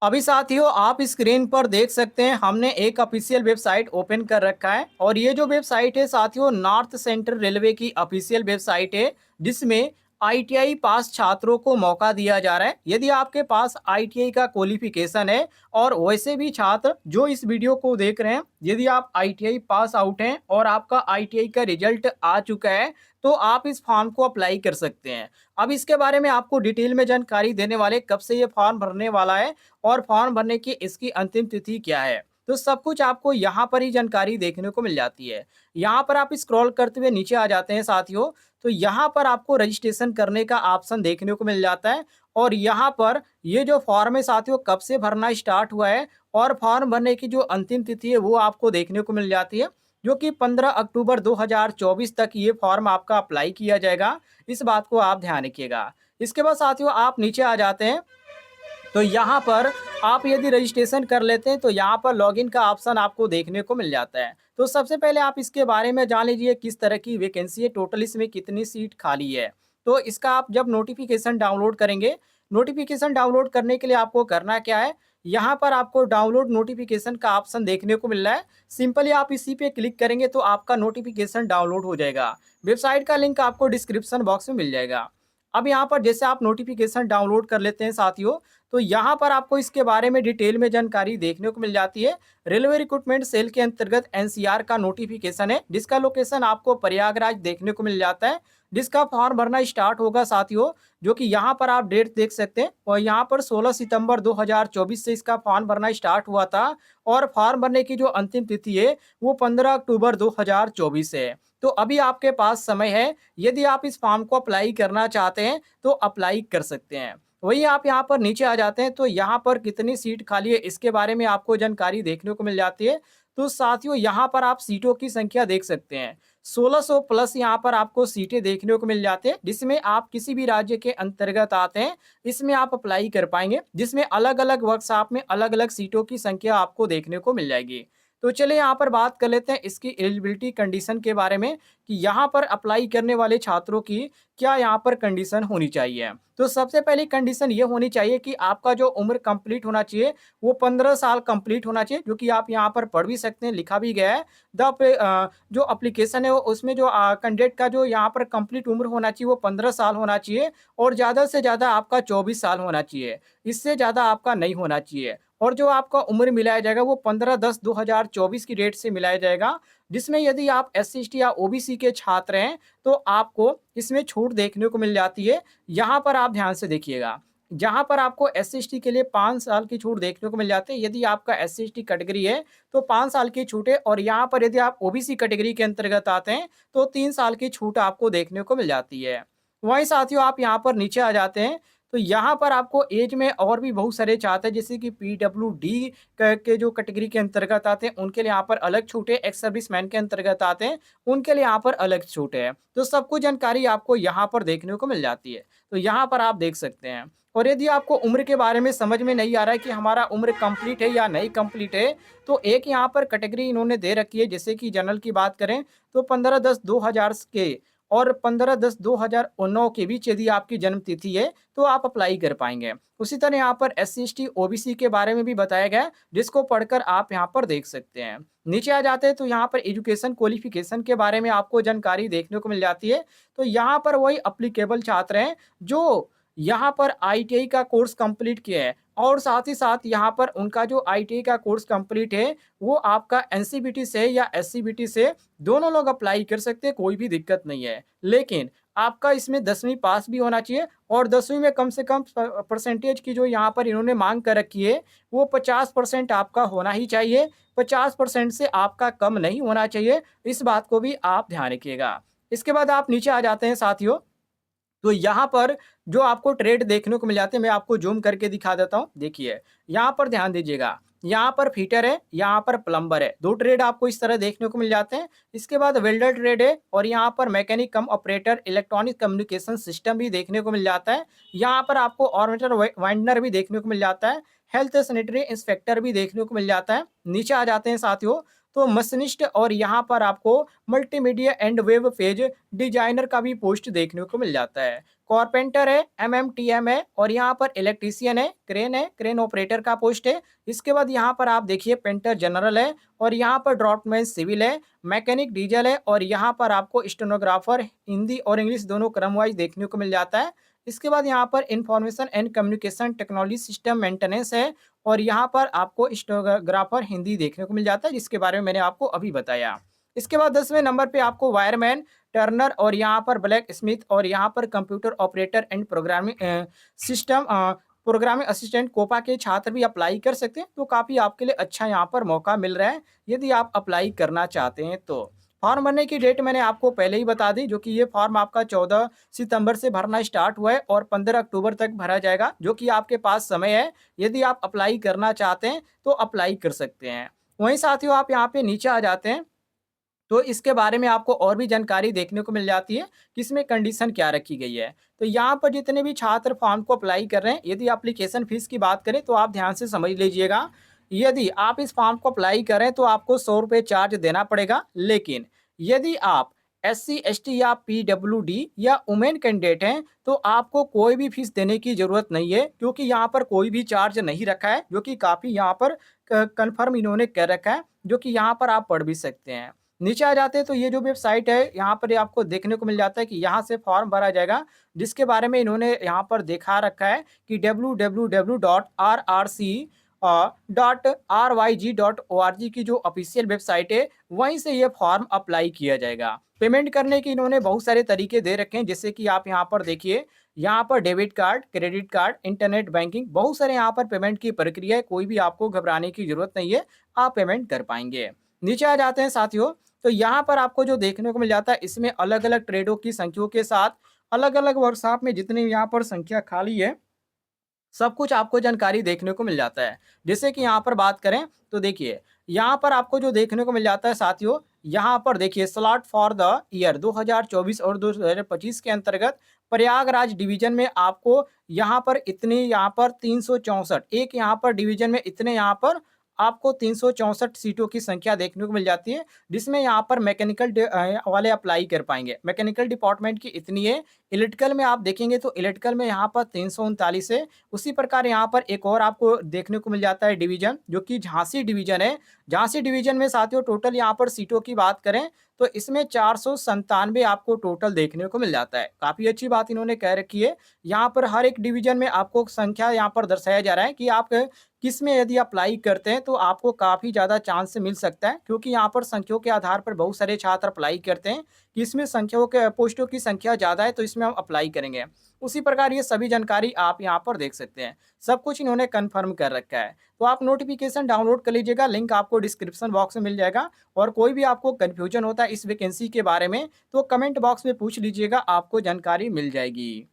अभी साथियों आप स्क्रीन पर देख सकते हैं हमने एक ऑफिशियल वेबसाइट ओपन कर रखा है और ये जो वेबसाइट है साथियों नॉर्थ सेंट्रल रेलवे की ऑफिशियल वेबसाइट है जिसमें आईटीआई पास छात्रों को मौका दिया जा रहा है। यदि आपके पास आईटीआई का क्वालिफिकेशन है और वैसे भी छात्र जो इस वीडियो को देख रहे हैं, यदि आप आईटीआई पास आउट हैं और आपका आईटीआई का रिजल्ट आ चुका है तो आप इस फॉर्म को अप्लाई कर सकते हैं। अब इसके बारे में आपको डिटेल में जानकारी देने वाले कब से ये फॉर्म भरने वाला है और फॉर्म भरने की इसकी अंतिम तिथि क्या है, तो सब कुछ आपको यहाँ पर ही जानकारी देखने को मिल जाती है। यहाँ पर आप स्क्रॉल करते हुए नीचे आ जाते हैं साथियों, तो यहाँ पर आपको रजिस्ट्रेशन करने का ऑप्शन देखने को मिल जाता है और यहाँ पर ये जो फॉर्म है साथियों कब से भरना स्टार्ट हुआ है और फॉर्म भरने की जो अंतिम तिथि है वो आपको देखने को मिल जाती है, जो कि 15 अक्टूबर 2024 तक ये फॉर्म आपका अप्लाई किया जाएगा। इस बात को आप ध्यान रखिएगा। इसके बाद साथियों आप नीचे आ जाते हैं, तो यहाँ पर आप यदि रजिस्ट्रेशन कर लेते हैं तो यहाँ पर लॉगिन का ऑप्शन आपको देखने को मिल जाता है। तो सबसे पहले आप इसके बारे में जान लीजिए किस तरह की वैकेंसी है, टोटल इसमें कितनी सीट खाली है। तो इसका आप जब नोटिफिकेशन डाउनलोड करेंगे, नोटिफिकेशन डाउनलोड करने के लिए आपको करना क्या है, यहाँ पर आपको डाउनलोड नोटिफिकेशन का ऑप्शन देखने को मिल रहा है। सिंपली आप इसी पे क्लिक करेंगे तो आपका नोटिफिकेशन डाउनलोड हो जाएगा। वेबसाइट का लिंक आपको डिस्क्रिप्शन बॉक्स में मिल जाएगा। अब यहाँ पर जैसे आप नोटिफिकेशन डाउनलोड कर लेते हैं साथियों, तो यहाँ पर आपको इसके बारे में डिटेल में जानकारी देखने को मिल जाती है। रेलवे रिक्रूटमेंट सेल के अंतर्गत एनसीआर का नोटिफिकेशन है जिसका लोकेशन आपको प्रयागराज देखने को मिल जाता है, जिसका फॉर्म भरना स्टार्ट होगा साथियों, जो कि यहाँ पर आप डेट देख सकते हैं और यहाँ पर 16 सितंबर 2024 से इसका फॉर्म भरना स्टार्ट हुआ था और फॉर्म भरने की जो अंतिम तिथि है वो 15 अक्टूबर 2024 है। तो अभी आपके पास समय है, यदि आप इस फॉर्म को अप्लाई करना चाहते हैं तो अप्लाई कर सकते हैं। वहीं आप यहाँ पर नीचे आ जाते हैं तो यहाँ पर कितनी सीट खाली है इसके बारे में आपको जानकारी देखने को मिल जाती है। तो साथियों यहाँ पर आप सीटों की संख्या देख सकते हैं, 1600 प्लस यहाँ पर आपको सीटें देखने को मिल जाते हैं, जिसमें आप किसी भी राज्य के अंतर्गत आते हैं इसमें आप अप्लाई कर पाएंगे, जिसमें अलग अलग वर्कशॉप में अलग अलग सीटों की संख्या आपको देखने को मिल जाएगी। तो चलिए यहाँ पर बात कर लेते हैं इसकी एलिजिबिलिटी कंडीशन के बारे में कि यहाँ पर अप्लाई करने वाले छात्रों की क्या यहाँ पर कंडीशन होनी चाहिए। तो सबसे पहली कंडीशन ये होनी चाहिए कि आपका जो उम्र कंप्लीट होना चाहिए वो 15 साल कंप्लीट होना चाहिए, जो कि आप यहाँ पर पढ़ भी सकते हैं, लिखा भी गया है। जो एप्लीकेशन है वो उसमें जो कैंडिडेट का जो यहाँ पर कंप्लीट उम्र होना चाहिए वो 15 साल होना चाहिए और ज़्यादा से ज़्यादा आपका 24 साल होना चाहिए, इससे ज़्यादा आपका नहीं होना चाहिए। और जो आपका उम्र मिलाया जाएगा वो 15/10/2024 की डेट से मिलाया जाएगा, जिसमें यदि आप एससी एसटी या ओबीसी के छात्र हैं तो आपको इसमें छूट देखने को मिल जाती है। यहाँ पर आप ध्यान से देखिएगा, जहाँ पर आपको एससी एसटी के लिए 5 साल की छूट देखने को मिल जाती है। यदि आपका एससी एसटी कैटेगरी है तो 5 साल की छूट है और यहाँ पर यदि आप ओबीसी कैटेगरी के अंतर्गत आते हैं तो 3 साल की छूट आपको देखने को मिल जाती है। वहीं साथियों आप यहाँ पर नीचे आ जाते हैं तो यहाँ पर आपको एज में और भी बहुत सारे छात्र हैं जैसे कि पीडब्ल्यूडी के जो कैटेगरी के अंतर्गत आते हैं उनके लिए यहाँ पर अलग छूट है, एक्स सर्विसमैन के अंतर्गत आते हैं उनके लिए यहाँ पर अलग छूट है। तो सब कुछ जानकारी आपको यहाँ पर देखने को मिल जाती है, तो यहाँ पर आप देख सकते हैं। और यदि आपको उम्र के बारे में समझ में नहीं आ रहा है कि हमारा उम्र कंप्लीट है या नहीं कंप्लीट है, तो एक यहाँ पर कैटेगरी इन्होंने दे रखी है, जैसे कि जनरल की बात करें तो 15/10/2000 के और 15/10/2009 के बीच यदि आपकी जन्म तिथि है तो आप अप्लाई कर पाएंगे। उसी तरह यहाँ पर S C S T OBC के बारे में भी बताया गया है, जिसको पढ़कर आप यहाँ पर देख सकते हैं। नीचे आ जाते हैं तो यहाँ पर एजुकेशन क्वालिफिकेशन के बारे में आपको जानकारी देखने को मिल जाती है। तो यहाँ पर वही अप्लीकेबल छात्र हैं जो यहाँ पर आईटीआई का कोर्स कंप्लीट किया है और साथ ही साथ यहाँ पर उनका जो आईटीआई का कोर्स कंप्लीट है वो आपका एनसीबीटी से या एससीबीटी से दोनों लोग अप्लाई कर सकते हैं, कोई भी दिक्कत नहीं है। लेकिन आपका इसमें 10वीं पास भी होना चाहिए और 10वीं में कम से कम परसेंटेज की जो यहाँ पर इन्होंने मांग कर रखी है वो 50% आपका होना ही चाहिए, 50% से आपका कम नहीं होना चाहिए। इस बात को भी आप ध्यान रखिएगा। इसके बाद आप नीचे आ जाते हैं साथियों, तो यहाँ पर जो आपको ट्रेड देखने को मिल जाते हैं मैं आपको जूम करके दिखा देता हूँ। देखिए यहाँ पर ध्यान दीजिएगा, यहाँ पर फिटर है, यहाँ पर प्लम्बर है, दो ट्रेड आपको इस तरह देखने को मिल जाते हैं। इसके बाद वेल्डर ट्रेड है और यहाँ पर मैकेनिक कम ऑपरेटर इलेक्ट्रॉनिक कम्युनिकेशन सिस्टम भी देखने को मिल जाता है। यहाँ पर आपको ऑर्बिटर वाइंडर भी देखने को मिल जाता है, हेल्थ सैनिटरी इंस्पेक्टर भी देखने को मिल जाता है। नीचे आ जाते हैं साथियों तो मशीनिस्ट और यहाँ पर आपको multimedia and web page designer का भी पोस्ट देखने को मिल जाता है। कारपेंटर है, एमएमटीएम है और यहाँ पर इलेक्ट्रीशियन है, क्रेन ऑपरेटर का पोस्ट है। इसके बाद यहाँ पर आप देखिए पेंटर जनरल है और यहाँ पर ड्राफ्टमैन सिविल है, मैकेनिक डीजल है और यहाँ पर आपको स्टेनोग्राफर हिंदी और इंग्लिश दोनों क्रम वाइज देखने को मिल जाता है। इसके बाद यहाँ पर information and communication technology system maintenance है और यहाँ पर आपको स्टेनोग्राफर हिंदी देखने को मिल जाता है, जिसके बारे में मैंने आपको अभी बताया। इसके बाद 10वें नंबर पे आपको वायरमैन, टर्नर और यहाँ पर ब्लैक स्मिथ और यहाँ पर computer operator and programming system programming assistant COPA के छात्र भी अप्लाई कर सकते हैं। तो काफ़ी आपके लिए अच्छा यहाँ पर मौका मिल रहा है यदि आप अप्लाई करना चाहते हैं तो। फॉर्म भरने की डेट मैंने आपको पहले ही बता दी, जो कि ये फॉर्म आपका 14 सितंबर से भरना स्टार्ट हुआ है और 15 अक्टूबर तक भरा जाएगा, जो कि आपके पास समय है। यदि आप अप्लाई करना चाहते हैं तो अप्लाई कर सकते हैं। वहीं साथियों आप यहाँ पे नीचे आ जाते हैं तो इसके बारे में आपको और भी जानकारी देखने को मिल जाती है कि इसमें कंडीशन क्या रखी गई है। तो यहाँ पर जितने भी छात्र फॉर्म को अप्लाई कर रहे हैं, यदि एप्लीकेशन फीस की बात करें तो आप ध्यान से समझ लीजिएगा। यदि आप इस फॉर्म को अप्लाई करें तो आपको 100 रुपये चार्ज देना पड़ेगा, लेकिन यदि आप SC ST या PWD या वुमेन कैंडिडेट हैं तो आपको कोई भी फीस देने की ज़रूरत नहीं है, क्योंकि यहाँ पर कोई भी चार्ज नहीं रखा है, जो कि काफ़ी यहाँ पर कन्फर्म इन्होंने कर रखा है, जो कि यहाँ पर आप पढ़ भी सकते हैं। नीचे आ जाते हैं तो ये जो वेबसाइट है यहाँ पर आपको देखने को मिल जाता है कि यहाँ से फॉर्म भरा जाएगा, जिसके बारे में इन्होंने यहाँ पर दिखा रखा है कि www.rrc.ryg.org की ऑफिशियल वेबसाइट है, वहीं से ये फॉर्म अप्लाई किया जाएगा। पेमेंट करने की इन्होंने बहुत सारे तरीके दे रखे हैं, जैसे कि आप यहाँ पर देखिए, यहाँ पर debit card, credit card, internet banking, बहुत सारे यहाँ पर पेमेंट की प्रक्रिया है। कोई भी आपको घबराने की जरूरत नहीं है, आप पेमेंट कर पाएंगे। नीचे आ जाते हैं साथियों, तो यहाँ पर आपको जो देखने को मिल जाता है, इसमें अलग अलग ट्रेडों की संख्याओं के साथ अलग अलग वर्कशॉप में जितनी यहाँ पर संख्या खाली है, सब कुछ आपको जानकारी देखने को मिल जाता है। जैसे कि यहाँ पर बात करें तो देखिए, यहाँ पर आपको जो देखने को मिल जाता है साथियों, यहाँ पर देखिए स्लॉट फॉर द ईयर 2024 और 2025 के अंतर्गत प्रयागराज डिवीजन में आपको यहाँ पर इतनी, यहाँ पर 364, एक यहाँ पर डिवीजन में इतने, यहाँ पर आपको 364 सीटों की संख्या देखने को मिल जाती है, जिसमें यहाँ पर मैकेनिकल वाले अप्लाई कर पाएंगे। मैकेनिकल डिपार्टमेंट की इतनी है। इलेक्ट्रिकल में आप देखेंगे तो इलेक्ट्रिकल में यहाँ पर 339 है। उसी प्रकार यहाँ पर एक और आपको देखने को मिल जाता है डिवीजन, जो कि झांसी डिवीजन है। झांसी डिवीजन में साथियों टोटल यहाँ पर सीटों की बात करें तो इसमें 497 आपको टोटल देखने को मिल जाता है। काफ़ी अच्छी बात इन्होंने कह रखी है। यहाँ पर हर एक डिवीजन में आपको संख्या यहाँ पर दर्शाया जा रहा है कि आप किस में यदि अप्लाई करते हैं तो आपको काफ़ी ज़्यादा चांस मिल सकता है, क्योंकि यहाँ पर संख्याओं के आधार पर बहुत सारे छात्र अप्लाई करते हैं कि इसमें संख्याओं के पोस्टों की संख्या ज़्यादा है तो इसमें हम अप्लाई करेंगे। उसी प्रकार ये सभी जानकारी आप यहाँ पर देख सकते हैं, सब कुछ इन्होंने कन्फर्म कर रखा है। तो आप नोटिफिकेशन डाउनलोड कर लीजिएगा, लिंक आपको डिस्क्रिप्शन बॉक्स में मिल जाएगा। और कोई भी आपको कन्फ्यूजन होता है इस वैकेंसी के बारे में तो कमेंट बॉक्स में पूछ लीजिएगा, आपको जानकारी मिल जाएगी।